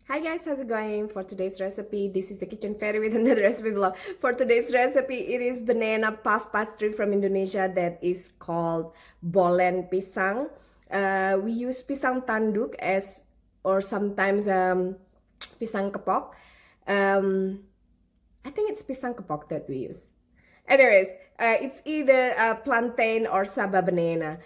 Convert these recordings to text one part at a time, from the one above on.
Hi guys, how's it going? For today's recipe, this is the Kitchen Fairy with another recipe vlog. For today's recipe, it is banana puff pastry from Indonesia that is called Bolen Pisang. We use pisang tanduk or sometimes pisang kepok. I think it's pisang kepok that we use. Anyways, it's either plantain or saba banana.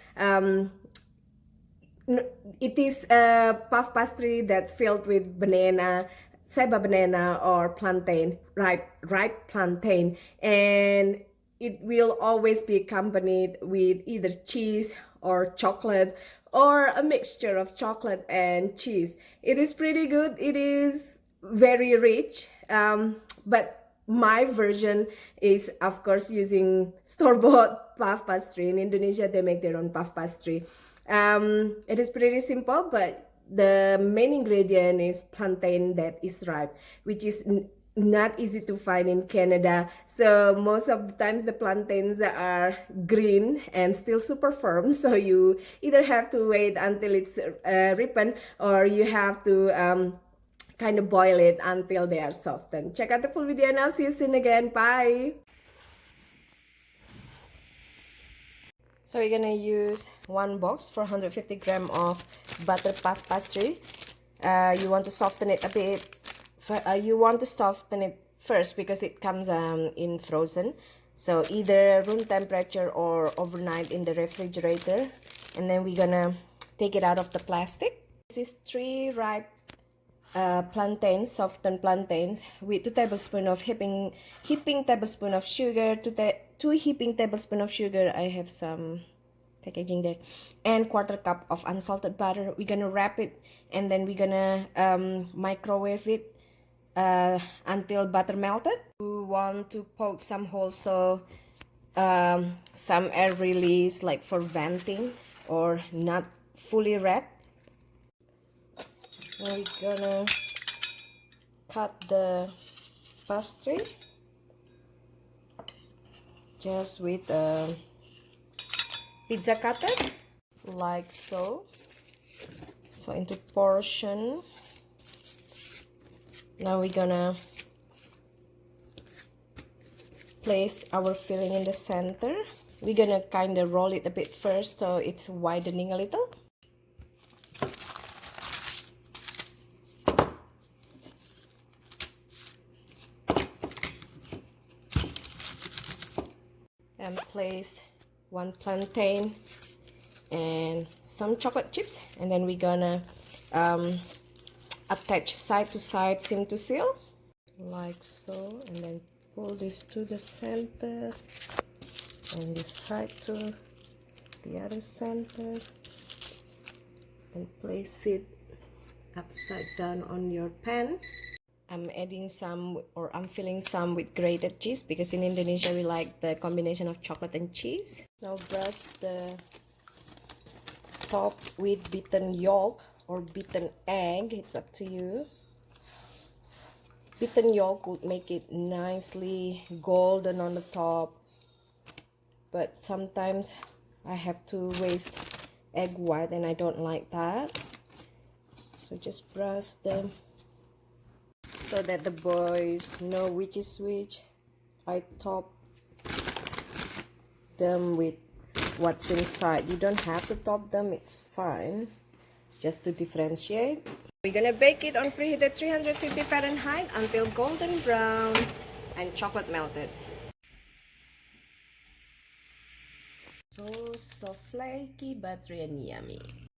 It is a puff pastry that filled with banana, ceiba banana or plantain, ripe plantain, and it will always be accompanied with either cheese or chocolate or a mixture of chocolate and cheese. It is pretty good. It is very rich, but my version is of course using store-bought puff pastry. In Indonesia, they make their own puff pastry. It is pretty simple, but the main ingredient is plantain that is ripe, which is not easy to find in Canada. So most of the times the plantains are green and still super firm. So you either have to wait until it's ripened, or you have to kind of boil it until they are softened. Check out the full video and I'll see you soon again. Bye! So we're gonna use one box for 150 gram of butter puff pastry. You want to soften it a bit. You want to soften it first because it comes in frozen. So either room temperature or overnight in the refrigerator. And then we're gonna take it out of the plastic. This is 3 ripe plantains, softened plantains, with 2 tablespoons of heaping tablespoon of sugar, 2 heaping tablespoon of sugar. I have some packaging there, and 1/4 cup of unsalted butter. We're gonna wrap it and then we're gonna microwave it until butter melted. We want to poke some holes so some air release, like for venting, or not fully wrapped. Now we're gonna cut the pastry just with a pizza cutter, like so. So into portion. Now we're gonna place our filling in the center. We're gonna kind of roll it a bit first so it's widening a little. And place 1 plantain and some chocolate chips, and then we're gonna attach side to side, seam to seal, like so, and then pull this to the center and this side to the other center, and place it upside down on your pan. I'm adding some, or I'm filling some with grated cheese because in Indonesia we like the combination of chocolate and cheese. Now brush the top with beaten yolk or beaten egg, it's up to you. Beaten yolk would make it nicely golden on the top, but sometimes I have to waste egg white and I don't like that. So just brush them so that the boys know which is which. I top them with what's inside. You don't have to top them, it's fine. It's just to differentiate. We're gonna bake it on preheated 350 Fahrenheit until golden brown and chocolate melted. So flaky, buttery, and yummy.